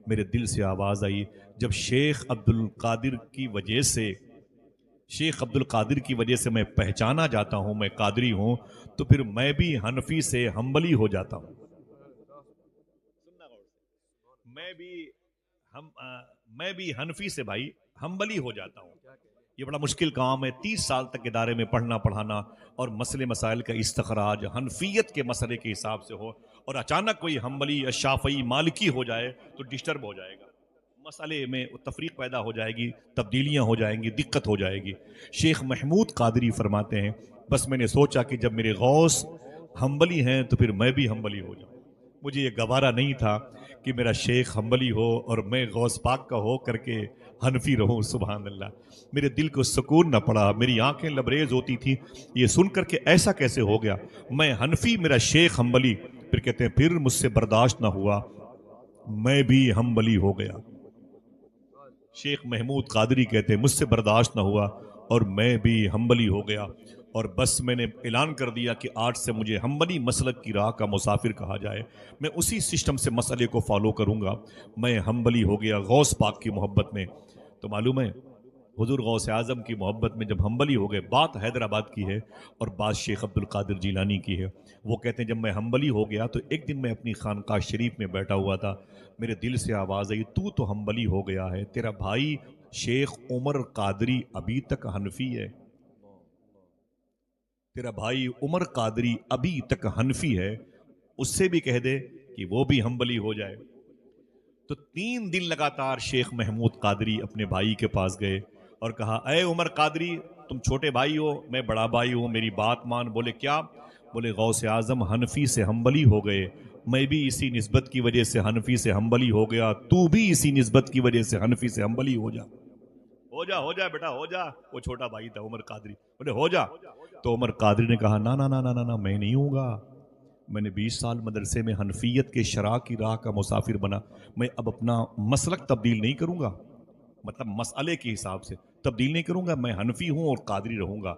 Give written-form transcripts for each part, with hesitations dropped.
میرے دل سے آواز آئی جب شیخ عبد القادر کی وجہ سے میں پہچانا جاتا ہوں میں قادری ہوں، تو پھر میں بھی حنفی سے حنبلی ہو جاتا ہوں۔ میں بھی حنفی سے بھائی حنبلی ہو جاتا ہوں۔ یہ بڑا مشکل کام ہے، 30 سال تک ادارے میں پڑھنا پڑھانا اور مسئلے مسائل کا استخراج حنفیت کے مسئلے کے حساب سے ہو، اور اچانک کوئی حنبلی یا شافعی مالکی ہو جائے تو ڈسٹرب ہو جائے گا، مسئلے میں تفریق پیدا ہو جائے گی، تبدیلیاں ہو جائیں گی، دقت ہو جائے گی۔ شیخ محمود قادری فرماتے ہیں بس میں نے سوچا کہ جب میرے غوث حنبلی ہیں تو پھر میں بھی حنبلی ہو جاؤں۔ مجھے یہ گوارا نہیں تھا کہ میرا شیخ حنبلی ہو اور میں غوث پاک کا ہو کر کے حنفی رہوں۔ سبحان اللہ، میرے دل کو سکون نہ پڑا، میری آنکھیں لبریز ہوتی تھی یہ سن کر کے ایسا کیسے ہو گیا، میں حنفی میرا شیخ حنبلی۔ پھر کہتے ہیں پھر مجھ سے برداشت نہ ہوا، میں بھی حنبلی ہو گیا۔ شیخ محمود قادری کہتے ہیں مجھ سے برداشت نہ ہوا اور میں بھی حنبلی ہو گیا، اور بس میں نے اعلان کر دیا کہ آج سے مجھے حنبلی مسلک کی راہ کا مسافر کہا جائے، میں اسی سسٹم سے مسئلے کو فالو کروں گا۔ میں حنبلی ہو گیا غوث پاک کی محبت میں۔ تو معلوم ہے حضور غوث اعظم کی محبت میں جب حنبلی ہو گئے، بات حیدرآباد کی ہے اور بات شیخ عبد القادر جیلانی کی ہے۔ وہ کہتے ہیں جب میں حنبلی ہو گیا تو ایک دن میں اپنی خانقاہ شریف میں بیٹھا ہوا تھا، میرے دل سے آواز آئی تو حنبلی ہو گیا ہے، تیرا بھائی شیخ عمر قادری ابھی تک حنفی ہے، تیرا بھائی عمر قادری ابھی تک حنفی ہے، اس سے بھی کہہ دے کہ وہ بھی حنبلی ہو جائے۔ تو 3 دن لگاتار شیخ محمود قادری اپنے بھائی کے پاس گئے اور کہا اے عمر قادری، تم چھوٹے بھائی ہو، میں بڑا بھائی ہوں، میری بات مان۔ بولے کیا؟ بولے غوث اعظم حنفی سے حنبلی ہو گئے، میں بھی اسی نسبت کی وجہ سے حنفی سے حنبلی ہو گیا، تو بھی اسی نسبت کی وجہ سے حنفی سے حنبلی ہو جا۔ ہو جا بیٹا ہو جا۔ وہ چھوٹا بھائی تھا عمر قادری، بولے ہو جا۔ تو عمر قادری نے کہا نا نا نا نا نا، میں نہیں ہوں گا، میں نے 20 سال مدرسے میں حنفیت کے شرع کی راہ کا مسافر بنا، میں اب اپنا مسلک تبدیل نہیں کروں گا، مطلب مسئلے کے حساب سے تبدیل نہیں کروں گا، میں حنفی ہوں اور قادری رہوں گا۔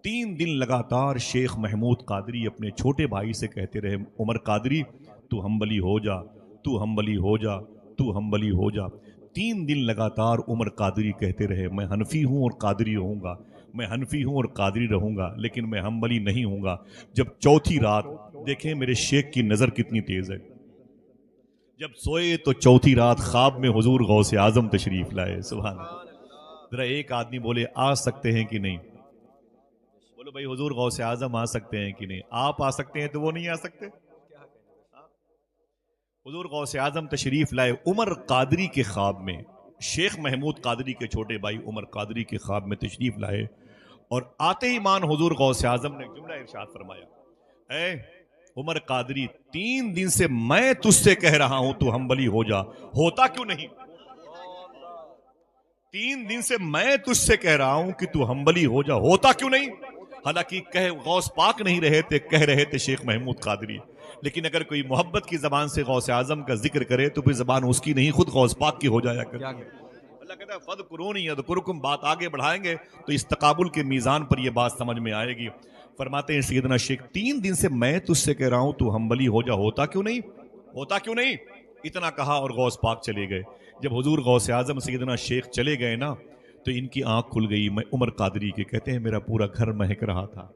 3 دن لگاتار شیخ محمود قادری اپنے چھوٹے بھائی سے کہتے رہے عمر قادری تو حنبلی ہو جا، تو حنبلی ہو جا، تو حنبلی ہو جا۔ 3 دن لگاتار عمر قادری کہتے رہے میں حنفی ہوں اور قادری رہوں گا، میں حنفی ہوں اور قادری رہوں گا، لیکن میں حنبلی نہیں ہوں گا۔ جب چوتھی رات، دیکھیں میرے شیخ کی نظر کتنی تیز ہے، جب سوئے تو چوتھی رات خواب میں حضور غوث اعظم تشریف لائے۔ سبحان اللہ۔ ذرا ایک آدمی بولے آ سکتے ہیں کہ نہیں؟ بولو بھائی حضور غوث اعظم آ سکتے ہیں کہ نہیں؟ آپ آ سکتے ہیں تو وہ نہیں آ سکتے؟ حضور غوث اعظم تشریف لائے عمر قادری کے خواب میں، شیخ محمود قادری کے چھوٹے بھائی عمر قادری کے خواب میں تشریف لائے، اور آتے ہی مان حضور غوث اعظم نے جملہ ارشاد فرمایا اے عمر قادری، 3 دن سے میں تجھ سے کہہ رہا ہوں تو حنبلی ہو جا، ہوتا کیوں نہیں؟ 3 دن سے میں تجھ سے کہہ رہا ہوں کہ تو حنبلی ہو جا، ہوتا کیوں نہیں؟ حالانکہ غوث پاک نہیں رہے تھے، کہہ رہے تھے شیخ محمود قادری، لیکن اگر کوئی محبت کی زبان سے غوث اعظم کا ذکر کرے تو پھر زبان اس کی نہیں، خود غوث پاک کی ہو جایا کرتی ہے۔ اللہ کہتا ہے فَاذْكُرُونِي أَذْكُرْكُمْ، بات آگے بڑھائیں گے تو اس تقابل کے میزان پر یہ بات سمجھ میں آئے گی۔ فرماتے ہیں سیدنا شیخ 3 دن سے میں تجھ سے کہہ رہا ہوں تو حنبلی ہو جا، ہوتا کیوں نہیں؟ ہوتا کیوں نہیں؟ اتنا کہا اور غوث پاک چلے گئے۔ جب حضور غوث اعظم سیدنا شیخ چلے گئے نا تو ان کی آنکھ کھل گئی۔ میں عمر قادری کے کہتے ہیں میرا پورا گھر مہک رہا تھا،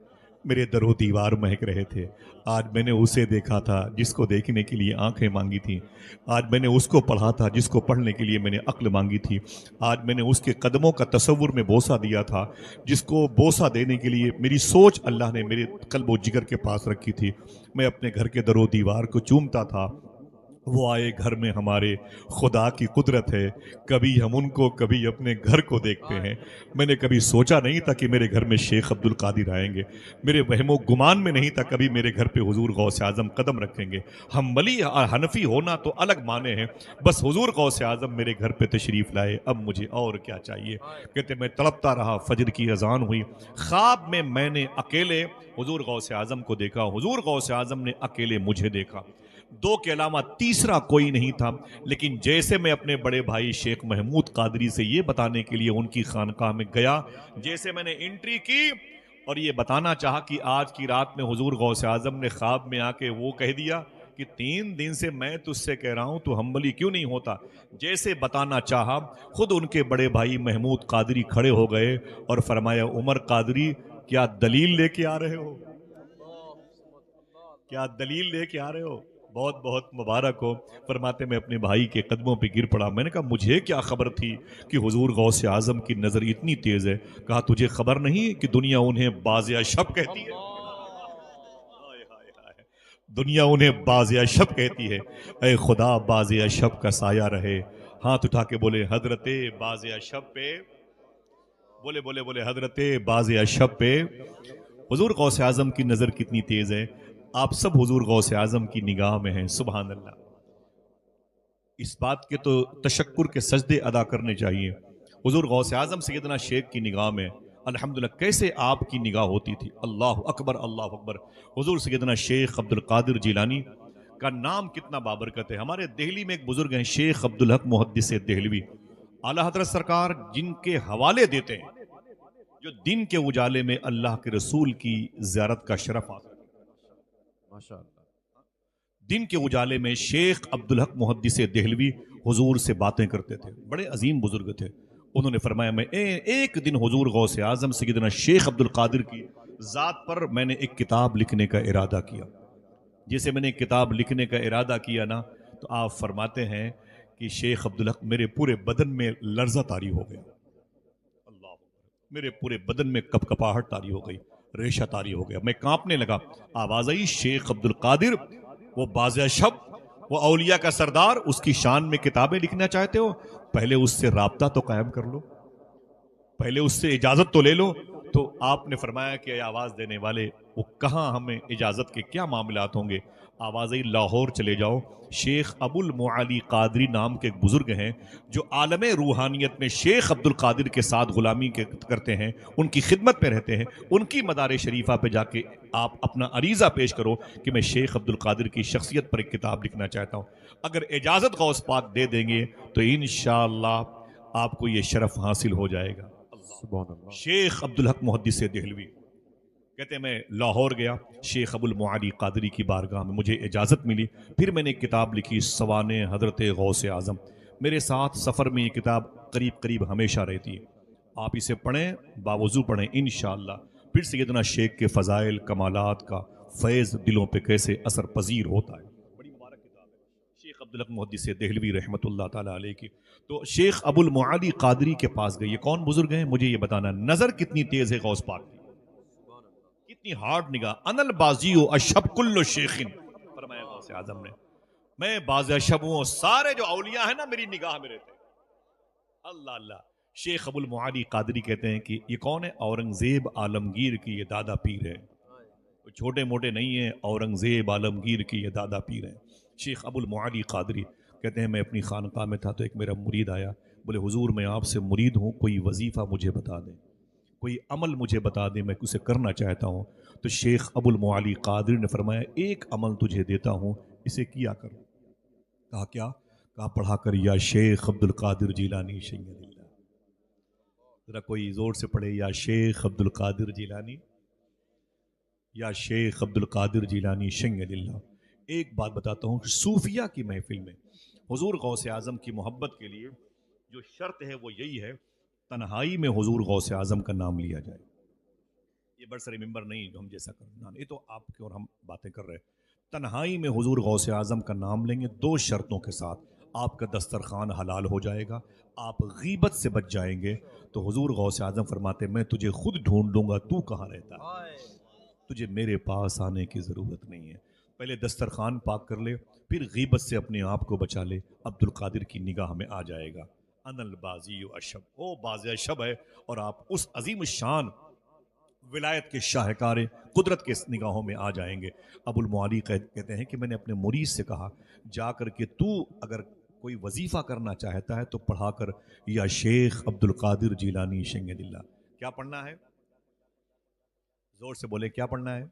میرے در و دیوار مہک رہے تھے۔ آج میں نے اسے دیکھا تھا جس کو دیکھنے کے لیے آنکھیں مانگی تھیں، آج میں نے اس کو پڑھا تھا جس کو پڑھنے کے لیے میں نے عقل مانگی تھی، آج میں نے اس کے قدموں کا تصور میں بوسہ دیا تھا جس کو بوسہ دینے کے لیے میری سوچ اللہ نے میرے قلب و جگر کے پاس رکھی تھی۔ میں اپنے گھر کے در و دیوار کو چومتا تھا، وہ آئے گھر میں ہمارے خدا کی قدرت ہے، کبھی ہم ان کو کبھی اپنے گھر کو دیکھتے ہیں۔ میں نے کبھی سوچا نہیں تھا کہ میرے گھر میں شیخ عبد القادر آئیں گے، میرے وہم و گمان میں نہیں تھا کبھی میرے گھر پہ حضور غوث اعظم قدم رکھیں گے۔ حنبلی اور حنفی ہونا تو الگ معنی ہیں، بس حضور غوث اعظم میرے گھر پہ تشریف لائے، اب مجھے اور کیا چاہیے؟ کہتے میں تڑپتا رہا، فجر کی اذان ہوئی، خواب میں نے اکیلے حضور غوث اعظم کو دیکھا، حضور غوث اعظم نے اکیلے مجھے دیکھا، 2 کے علاوہ تیسرا کوئی نہیں تھا۔ لیکن جیسے میں اپنے بڑے بھائی شیخ محمود قادری سے یہ بتانے کے لیے ان کی خانقاہ میں گیا، جیسے میں نے انٹری کی اور یہ بتانا چاہا کہ آج کی رات میں حضور غوث اعظم نے خواب میں آ کے وہ کہہ دیا کہ 3 دن سے میں تجھ سے کہہ رہا ہوں تو ہمبلی کیوں نہیں ہوتا. جیسے بتانا چاہا خود ان کے بڑے بھائی محمود قادری کھڑے ہو گئے اور فرمایا عمر قادری کیا دلیل لے کے آ رہے ہو, کیا دلیل لے کے آ رہے ہو. بہت بہت مبارک ہو. فرماتے میں اپنے بھائی کے قدموں پہ گر پڑا. میں نے کہا مجھے کیا خبر تھی کہ حضور غوث اعظم کی نظر اتنی تیز ہے. کہا تجھے خبر نہیں کہ دنیا انہیں باز شب کہتی ہے, دنیا انہیں باز شب کہتی ہے. اے خدا باز شب کا سایہ رہے. ہاتھ اٹھا کے بولے حضرت باز شب پہ, بولے بولے بولے حضرت باز شب پہ حضور غوث اعظم کی نظر کتنی تیز ہے. آپ سب حضور غوث اعظم کی نگاہ میں ہیں. سبحان اللہ. اس بات کے تو تشکر کے سجدے ادا کرنے چاہیے. حضور غوث اعظم سیدنا شیخ کی نگاہ میں الحمدللہ کیسے آپ کی نگاہ ہوتی تھی. اللہ اکبر اللہ اکبر. حضور سیدنا شیخ عبد القادر جیلانی کا نام کتنا بابرکت ہے. ہمارے دہلی میں ایک بزرگ ہیں شیخ عبدالحق محدث دہلوی, اعلیٰ حضرت سرکار جن کے حوالے دیتے ہیں, جو دن کے اجالے میں اللہ کے رسول کی زیارت کا شرف حاصل. دن کے اجالے میں شیخ عبدالحق محدث دہلوی حضور سے باتیں کرتے تھے. بڑے عظیم بزرگ تھے. انہوں نے فرمایا میں ایک دن حضور غوث اعظم سیدنا شیخ عبد القادر کی ذات پر میں نے ایک کتاب لکھنے کا ارادہ کیا. جیسے میں نے ایک کتاب لکھنے کا ارادہ کیا نا, تو آپ فرماتے ہیں کہ شیخ عبدالحق میرے پورے بدن میں لرزہ طاری ہو گیا. اللہ, میرے پورے بدن میں کپ کپاہٹ طاری ہو گئی, ریشہ طاری ہو گیا, میں کانپنے لگا. آواز آئی شیخ عبد القادر وہ باز شب, وہ اولیاء کا سردار, اس کی شان میں کتابیں لکھنا چاہتے ہو, پہلے اس سے رابطہ تو قائم کر لو, پہلے اس سے اجازت تو لے لو. تو آپ نے فرمایا کہ آواز دینے والے وہ کہاں ہمیں اجازت کے کیا معاملات ہوں گے. آواز آئی لاہور چلے جاؤ. شیخ ابو المعالی قادری نام کے ایک بزرگ ہیں جو عالم روحانیت میں شیخ عبد القادر کے ساتھ غلامی کرتے ہیں, ان کی خدمت پہ رہتے ہیں. ان کی مدار شریفہ پہ جا کے آپ اپنا عریضہ پیش کرو کہ میں شیخ عبد القادر کی شخصیت پر ایک کتاب لکھنا چاہتا ہوں. اگر اجازت غوث پاک دے دیں گے تو انشاءاللہ آپ کو یہ شرف حاصل ہو جائے گا. شیخ عبدالحق محدث دہلوی کہتے ہیں میں لاہور گیا, شیخ ابو المعالی قادری کی بارگاہ میں مجھے اجازت ملی. پھر میں نے ایک کتاب لکھی سوانح حضرت غوث اعظم. میرے ساتھ سفر میں یہ کتاب قریب قریب ہمیشہ رہتی ہے. آپ اسے پڑھیں, باوضو پڑھیں انشاءاللہ. پھر سیدنا شیخ کے فضائل کمالات کا فیض دلوں پہ کیسے اثر پذیر ہوتا ہے. بڑی مبارک کتاب ہے شیخ عبدالحق محدث دہلوی رحمۃ اللہ تعالیٰ علیہ کی. تو شیخ ابو المعالی قادری کے پاس گئے. یہ کون بزرگ ہیں مجھے یہ بتانا. نظر کتنی تیز ہے غوث پاک کی, کتنی ہارڈ نگاہ. انل بازیو اشب کل شیخن, فرمایا غوث اعظم نے میں باز اشب ہوں, سارے جو اولیاء ہیں نا میری نگاہ میں رہتے ہیں. اللہ اللہ. شیخ ابو المعالی قادری کہتے ہیں کہ یہ کون ہے, اورنگزیب عالمگیر کی یہ دادا پیر ہے. چھوٹے موٹے نہیں ہیں, اورنگزیب عالمگیر کی یہ دادا پیر ہیں. شیخ ابو المعالی قادری کہتے ہیں میں اپنی خانقاہ میں تھا تو ایک میرا مرید آیا, بولے حضور میں آپ سے مرید ہوں, کوئی وظیفہ مجھے بتا دیں, کوئی عمل مجھے بتا دیں, میں اسے کرنا چاہتا ہوں. تو شیخ ابو المعالی قادری نے فرمایا ایک عمل تجھے دیتا ہوں, اسے کیا کر. کہا کیا؟ کہا پڑھا کر یا شیخ عبد القادر جیلانی شید اللہ. ذرا کوئی زور سے پڑھے یا شیخ عبد القادر جیلانی, یا شیخ عبد القادر جیلانی شید اللہ. ایک بات بتاتا ہوں, صوفیہ کی محفل میں حضور غوث اعظم کی محبت کے لیے جو شرط ہے وہ یہی ہے, تنہائی میں حضور غوث اعظم کا نام لیا جائے. یہ برسر ممبر نہیں جو ہم جیسا کرنا, یہ تو آپ کے اور ہم باتیں کر رہے ہیں. تنہائی میں حضور غوث اعظم کا نام لیں گے 2 شرطوں کے ساتھ. آپ کا دسترخوان حلال ہو جائے گا, آپ غیبت سے بچ جائیں گے. تو حضور غوث اعظم فرماتے میں تجھے خود ڈھونڈ لوں گا, تو کہاں رہتا ہے, تجھے میرے پاس آنے کی ضرورت نہیں ہے. پہلے دسترخوان پاک کر لے, پھر غیبت سے اپنے آپ کو بچا لے, عبد القادر کی نگاہ میں آ جائے گا. ان البازی اشب, وہ باز اشب ہے, اور آپ اس عظیم شان ولایت کے شاہکار قدرت کے نگاہوں میں آ جائیں گے. ابو المعالی کہتے ہیں کہ میں نے اپنے مرید سے کہا جا کر کہ تو اگر کوئی وظیفہ کرنا چاہتا ہے تو پڑھا کر یا شیخ عبد القادر جیلانی شید اللہ. کیا پڑھنا ہے؟ زور سے بولے کیا پڑھنا ہے؟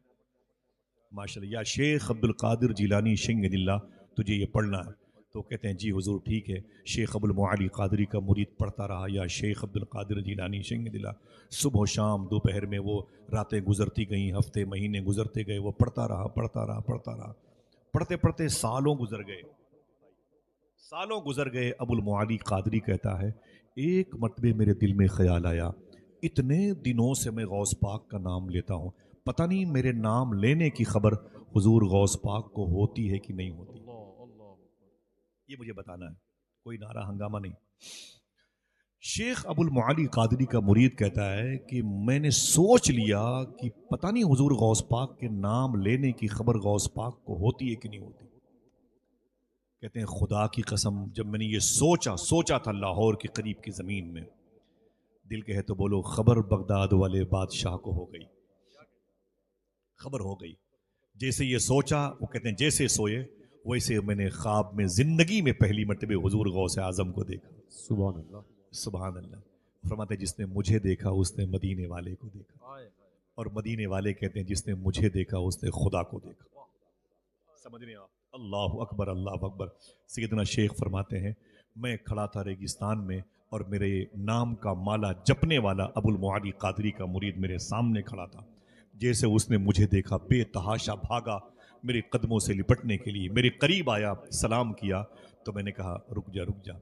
ماشاءاللہ, یا شیخ عبد القادر جیلانی شید اللہ, تجھے یہ پڑھنا ہے. تو کہتے ہیں جی حضور ٹھیک ہے. شیخ ابو المعالی قادری کا مرید پڑھتا رہا یا شیخ عبد القادر جیلانی شید اللہ. صبح و شام دوپہر میں وہ راتیں گزرتی گئیں, ہفتے مہینے گزرتے گئے, وہ پڑھتا رہا. پڑھتے پڑھتے سالوں گزر گئے، سالوں گزر گئے. ابو المعالی قادری کہتا ہے ایک مرتبہ میرے دل میں خیال آیا، اتنے دنوں سے میں غوث پاک کا نام لیتا ہوں، پتہ نہیں میرے نام لینے کی خبر حضور غوث پاک کو ہوتی ہے کہ نہیں ہوتی. یہ مجھے بتانا ہے، کوئی نعرہ ہنگامہ نہیں. شیخ ابو المعالی قادری کا مرید کہتا ہے کہ میں نے سوچ لیا کہ پتہ نہیں حضور غوث پاک کے نام لینے کی خبر غوث پاک کو ہوتی ہے کہ نہیں ہوتی. کہتے ہیں خدا کی قسم جب میں نے یہ سوچا تھا لاہور کے قریب کی زمین میں، دل کہے تو بولو خبر بغداد والے بادشاہ کو ہو گئی، خبر ہو گئی. جیسے یہ سوچا، وہ کہتے ہیں جیسے سوئے ویسے میں نے خواب میں زندگی میں پہلی مرتبہ حضور غوث اعظم کو دیکھا. سبحان اللہ سبحان اللہ. فرماتے جس نے مجھے دیکھا اس نے مدینے والے کو دیکھا، اور مدینے والے کہتے ہیں جس نے مجھے دیکھا اس نے خدا کو دیکھا. سمجھ رہے ہیں آپ؟ اللہ اکبر اللہ اکبر. سیدنا شیخ فرماتے ہیں میں کھڑا تھا ریگستان میں اور میرے نام کا مالا جپنے والا ابو المعالی قادری کا مرید میرے سامنے کھڑا تھا. جیسے اس نے مجھے دیکھا بے تحاشا بھاگا میرے قدموں سے لپٹنے کے لیے، میرے قریب آیا، سلام کیا. تو میں نے کہا رک جا رک جا.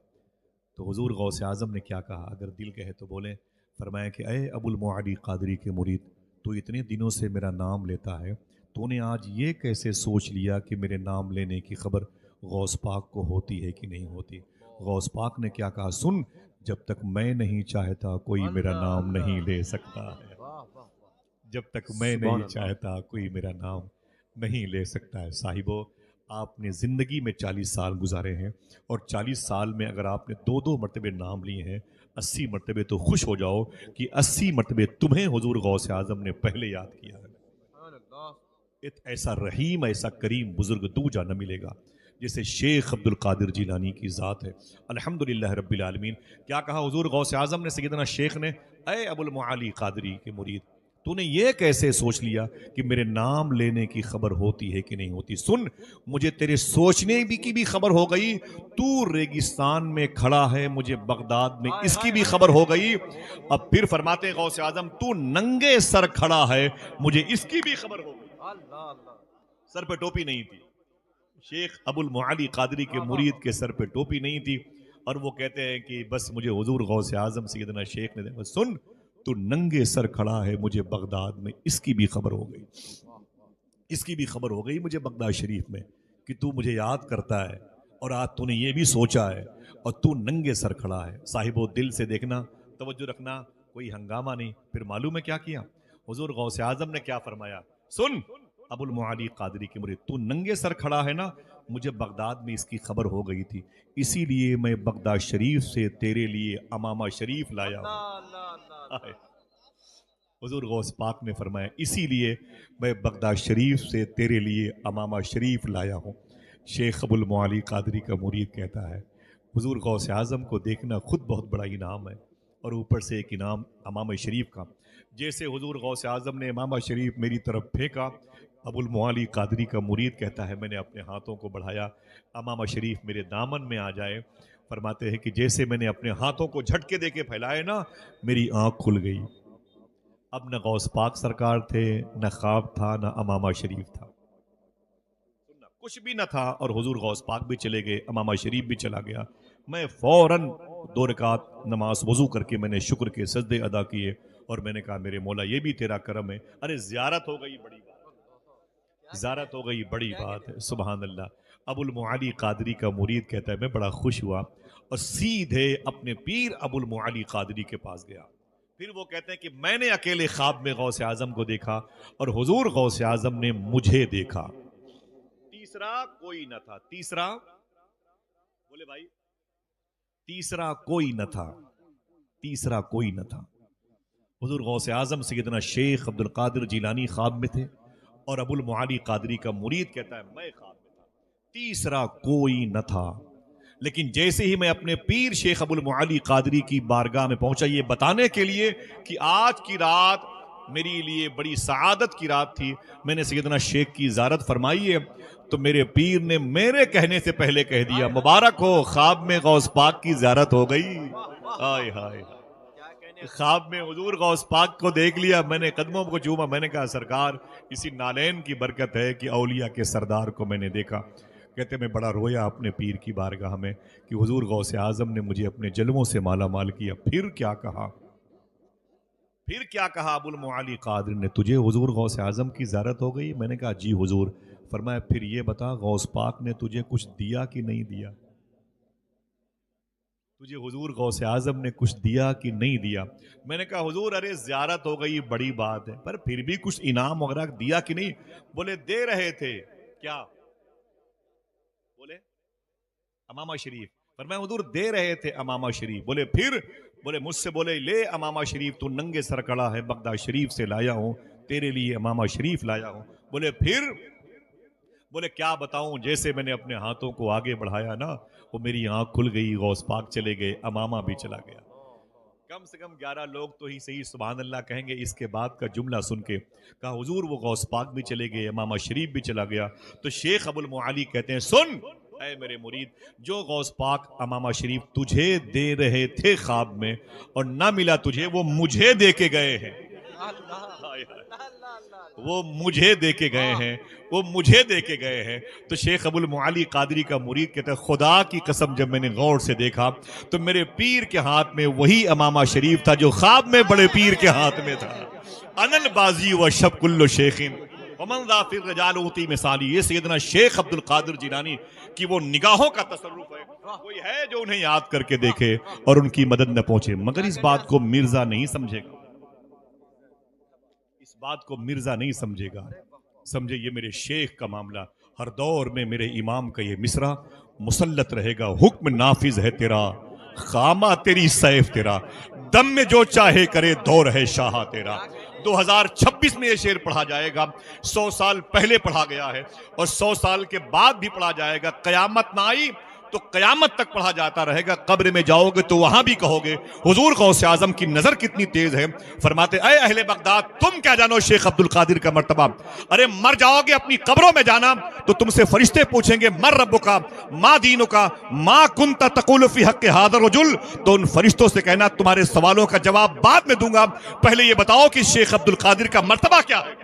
تو حضور غوث اعظم نے کیا کہا، اگر دل کہے تو بولیں. فرمایا کہ اے ابو المعالی قادری کے مرید، تو اتنے دنوں سے میرا نام لیتا ہے، تو نے آج یہ کیسے سوچ لیا کہ میرے نام لینے کی خبر غوث پاک کو ہوتی ہے کہ نہیں ہوتی. غوث پاک نے کیا کہا، سن جب تک میں نہیں چاہتا کوئی میرا نام نہیں لے سکتا ہے، جب تک میں نہیں چاہتا کوئی میرا نام نہیں لے سکتا ہے. صاحبو آپ نے زندگی میں 40 سال گزارے ہیں، اور 40 سال میں اگر آپ نے 2 مرتبے نام لیے ہیں، 80 مرتبے تو خوش ہو جاؤ کہ 80 مرتبے تمہیں حضور غوث اعظم نے پہلے یاد کیا ہے. ایسا رحیم ایسا کریم بزرگ دوجا نہ ملے گا جیسے شیخ عبد القادر جیلانی کی ذات ہے. الحمدللہ رب العالمین. کیا کہا حضور غوث اعظم نے، سیدنا شیخ نے، اے ابو المعالی قادری کے مرید، تو نے یہ کیسے سوچ لیا کہ میرے نام لینے کی خبر ہوتی ہے کہ نہیں ہوتی. سن مجھے تیرے سوچنے کی بھی خبر ہو گئی، تو ریگستان میں کھڑا ہے مجھے بغداد میں اس کی بھی خبر ہو گئی. اب پھر فرماتے غوث اعظم تو ننگے سر کھڑا ہے مجھے اس کی بھی خبر ہو گئی. سر پہ ٹوپی نہیں تھی، شیخ ابو المعالی قادری کے مرید کے سر پہ ٹوپی نہیں تھی، اور وہ کہتے ہیں کہ بس مجھے حضور غوث اعظم سیدنا شیخ نے دیکھا، سن تو ننگے سر کھڑا ہے مجھے بغداد میں اس کی بھی خبر ہو گئی، اس کی بھی خبر ہو گئی مجھے بغداد شریف میں کہ تو مجھے یاد کرتا ہے، اور آج تو نے یہ بھی سوچا ہے اور تو ننگے سر کھڑا ہے. صاحبو دل سے دیکھنا، توجہ رکھنا، کوئی ہنگامہ نہیں. پھر معلوم ہے کیا کیا حضور غوث اعظم نے؟ کیا فرمایا، سن ابو المعالی قادری کے مرید تو ننگے سر کھڑا ہے نا، مجھے بغداد میں اس کی خبر ہو گئی تھی، اسی لیے میں بغداد شریف سے تیرے لیے امامہ شریف لایا ہوں. حضور غوث پاک نے فرمایا اسی لیے میں بغداد شریف سے تیرے لیے امامہ شریف لایا ہوں. شیخ ابو المعالی قادری کا مرید کہتا ہے حضور غوث اعظم کو دیکھنا خود بہت بڑا انعام ہے، اور اوپر سے ایک انعام امامہ شریف کا. جیسے حضور غوث اعظم نے امامہ شریف میری طرف پھینکا، ابو المعالی قادری کا مرید کہتا ہے میں نے اپنے ہاتھوں کو بڑھایا امامہ شریف میرے دامن میں آ جائے. فرماتے ہیں کہ جیسے میں نے اپنے ہاتھوں کو جھٹکے دے کے پھیلائے نا، میری آنکھ کھل گئی. اب نہ غوث پاک سرکار تھے، نہ خواب تھا، نہ امامہ شریف تھا، کچھ بھی نہ تھا، اور حضور غوث پاک بھی چلے گئے، امامہ شریف بھی چلا گیا. میں فوراً 2 رکعت نماز وضو کر کے میں نے شکر کے سجدے ادا کیے، اور میں نے کہا میرے مولا یہ بھی تیرا کرم ہے. ارے زیارت ہو گئی بڑی بات، زیارت ہو گئی بڑی بات ہے. سبحان اللہ. ابو المعالی قادری کا مرید کہتا ہے میں بڑا خوش ہوا اور سیدھے اپنے پیر ابو المعالی قادری کے پاس گیا. پھر وہ کہتے ہیں کہ میں نے اکیلے خواب میں غوث اعظم کو دیکھا اور حضور غوث اعظم نے مجھے دیکھا. تیسرا کوئی نہ تھا، تیسرا بولے بھائی، تیسرا کوئی نہ تھا، تیسرا کوئی نہ تھا. حضور غوث اعظم سیدنا شیخ عبد القادر جیلانی خواب میں تھے، اور ابو المعالی قادری کا مرید کہتا ہے میں خواب میں تھا، تیسرا کوئی نہ تھا. لیکن جیسے ہی میں اپنے پیر شیخ ابو المعالی قادری کی بارگاہ میں پہنچا یہ بتانے کے لیے کہ آج کی رات میری لیے بڑی سعادت کی رات تھی، میں نے سیدنا شیخ کی زیارت فرمائی ہے، تو میرے پیر نے میرے کہنے سے پہلے کہہ دیا مبارک ہو، خواب میں غوث پاک کی زیارت ہو گئی. ہائے ہائے، خواب میں حضور غوث پاک کو دیکھ لیا، میں نے قدموں کو چوما، میں نے کہا سرکار اسی نالین کی برکت ہے کہ اولیاء کے سردار کو میں نے دیکھا۔ کہتے میں بڑا رویا اپنے پیر کی بارگاہ میں کہ حضور غوث اعظم نے مجھے اپنے جلووں سے مالا مال کیا۔ پھر کیا کہا؟ پھر کیا کہا ابو المعالی قادری نے؟ تجھے حضور غوث اعظم کی زیارت ہو گئی؟ میں نے کہا جی حضور۔ فرمایا پھر یہ بتا غوث پاک نے تجھے کچھ دیا کہ نہیں دیا؟ تجھے حضور غوث اعظم نے کچھ دیا کہ نہیں دیا؟ میں نے کہا حضور ارے زیارت ہو گئی بڑی بات ہے، پر پھر بھی کچھ انعام وغیرہ دیا کہ نہیں؟ بولے دے رہے تھے۔ کیا بولے؟ امامہ شریف۔ فرمایا حضور دے رہے تھے امامہ شریف۔ بولے پھر؟ بولے مجھ سے بولے لے امامہ شریف، تو ننگے سر کڑا ہے، بغداد شریف سے لایا ہوں، تیرے لیے امامہ شریف لایا ہوں۔ بولے پھر؟ بولے کیا بتاؤں، جیسے میں نے اپنے ہاتھوں کو آگے بڑھایا نا، وہ میری آنکھ کھل گئی، غوث پاک چلے گئے، امامہ بھی چلا گیا۔ کم سے کم 11 لوگ تو ہی صحیح سبحان اللہ کہیں گے اس کے بعد کا جملہ سن کے۔ کہا حضور وہ غوث پاک بھی چلے گئے، امامہ شریف بھی چلا گیا۔ تو شیخ ابو المعالی کہتے ہیں سن اے میرے مرید، جو غوث پاک امامہ شریف تجھے دے رہے تھے خواب میں اور نہ ملا تجھے، وہ مجھے دے کے گئے ہیں، وہ مجھے دے کے گئے ہیں، وہ مجھے دے کے گئے ہیں۔ تو شیخ ابو المعالی قادری کا مرید کہتا ہے خدا کی قسم جب میں نے غور سے دیکھا تو میرے پیر کے ہاتھ میں وہی امامہ شریف تھا جو خواب میں بڑے پیر کے ہاتھ میں تھا۔ انل بازی و شب کل شیخین ومن ذا فی الرجال اوتی مثالی۔ یہ سیدنا شیخ عبد القادر جیلانی کی وہ نگاہوں کا تصرف ہے، کوئی ہے جو انہیں یاد کر کے دیکھے اور ان کی مدد نہ پہنچے، مگر اس بات کو مرزا نہیں سمجھے گا، اس بات کو مرزا نہیں سمجھے گا۔ سمجھے یہ میرے شیخ کا معاملہ، ہر دور میں میرے امام کا یہ مصرع مسلط رہے گا۔ حکم نافذ ہے تیرا، خامہ تیری سیف تیرا، دم میں جو چاہے کرے دور ہے شاہ تیرا۔ 2026 میں یہ شعر پڑھا جائے گا، 100 سال پہلے پڑھا گیا ہے اور 100 سال کے بعد بھی پڑھا جائے گا۔ قیامت نہ آئی تو قیامت تک پڑھا جاتا رہے گا، قبر میں جاؤ گے تو وہاں بھی کہو گے حضور غوث اعظم کی نظر کتنی تیز ہے۔ فرماتے اے اہل بغداد تم کیا جانو شیخ عبد القادر کا مرتبہ، ارے مر جاؤ گے اپنی قبروں میں جانا تو تم سے فرشتے پوچھیں گے من ربک ما دینک ما کنت تقول فی حق ھذا الرجل، تو ان فرشتوں سے کہنا تمہارے سوالوں کا جواب بعد میں دوں گا، پہلے یہ بتاؤ کہ شیخ عبد القادر کا مرتبہ کیا ہے۔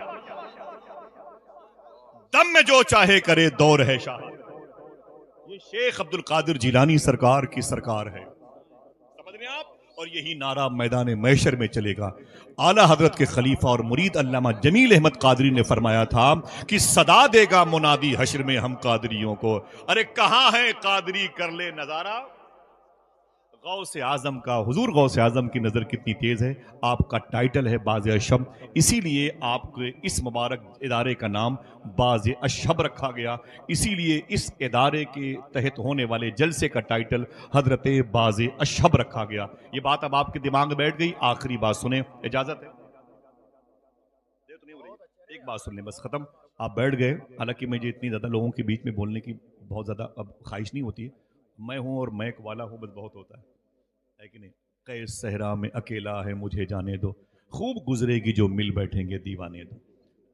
دم میں جو چاہے کرے دور ہے شاہ، یہ شیخ عبد القادر جیلانی سرکار کی سرکار ہے، سمجھ رہے ہیں آپ؟ اور یہی نعرہ میدان محشر میں چلے گا۔ اعلیٰ حضرت کے خلیفہ اور مرید علامہ جمیل احمد قادری نے فرمایا تھا کہ صدا دے گا منادی حشر میں ہم قادریوں کو، ارے کہاں ہے قادری کر لے نظارہ غوث اعظم کا۔ حضور غوث اعظم کی نظر کتنی تیز ہے، آپ کا ٹائٹل ہے باز اشہب، اسی لیے آپ کے اس مبارک ادارے کا نام باز اشہب رکھا گیا، اسی لیے اس ادارے کے تحت ہونے والے جلسے کا ٹائٹل حضرت باز اشہب رکھا گیا۔ یہ بات اب آپ کے دماغ میں بیٹھ گئی، آخری بات سنیں، اجازت ہے؟ ایک بات سن لیں بس، ختم، آپ بیٹھ گئے۔ حالانکہ مجھے اتنی زیادہ لوگوں کے بیچ میں بولنے کی بہت زیادہ اب خواہش نہیں ہوتی ہے، میں ہوں اور میں ایک والا ہوں بس بہت ہوتا ہے کہ نہیں؟ قیس صحرا میں اکیلا ہے مجھے جانے دو، خوب گزرے گی جو مل بیٹھیں گے دیوانے دو۔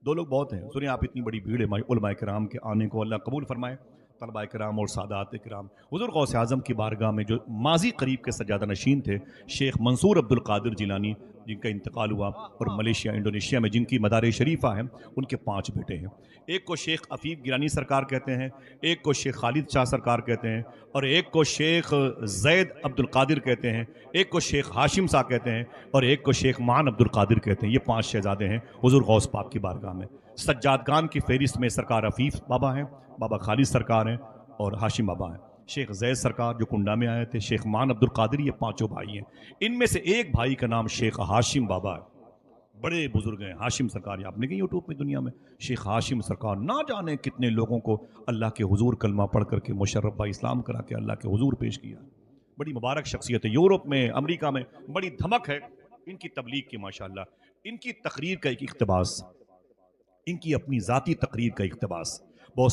دو لوگ بہت ہیں، سنیں آپ، اتنی بڑی بھیڑ ہے، علماء کرام کے آنے کو اللہ قبول فرمائے، طلباء کرام اور سادات کرام۔ حضور غوث اعظم کی بارگاہ میں جو ماضی قریب کے سجادہ نشین تھے شیخ منصور عبد القادر جیلانی، جن کا انتقال ہوا، اور ملیشیا انڈونیشیا میں جن کی مدار شریفہ ہیں، ان کے 5 بیٹے ہیں۔ ایک کو شیخ عفیف گیلانی سرکار کہتے ہیں، ایک کو شیخ خالد شاہ سرکار کہتے ہیں، اور ایک کو شیخ زید عبد القادر کہتے ہیں، ایک کو شیخ ہاشم شاہ کہتے ہیں، اور ایک کو شیخ معان عبد القادر کہتے ہیں۔ یہ 5 شہزادے ہیں حضور غوث پاک کی بارگاہ میں۔ سجادگان کی فہرست میں سرکار عفیف بابا ہیں، بابا خالد سرکار ہیں، اور ہاشم بابا ہیں۔ شیخ زید سرکار جو کنڈا میں آئے تھے، شیخ معان عبد القادر، یہ 5 بھائی ہیں۔ ان میں سے ایک بھائی کا نام شیخ ہاشم بابا ہے، بڑے بزرگ ہیں ہاشم سرکار، آپ نے کہیں یوٹیوب میں دنیا میں شیخ ہاشم سرکار، نہ جانے کتنے لوگوں کو اللہ کے حضور کلمہ پڑھ کر کے مشرف اسلام کرا کے اللہ کے حضور پیش کیا۔ بڑی مبارک شخصیت ہے، یورپ میں امریکہ میں بڑی دھمک ہے ان کی تبلیغ کی ماشاءاللہ۔ ان کی تقریر کا ایک اقتباس، ان کی اپنی ذاتی تقریر کا اقتباس، بہت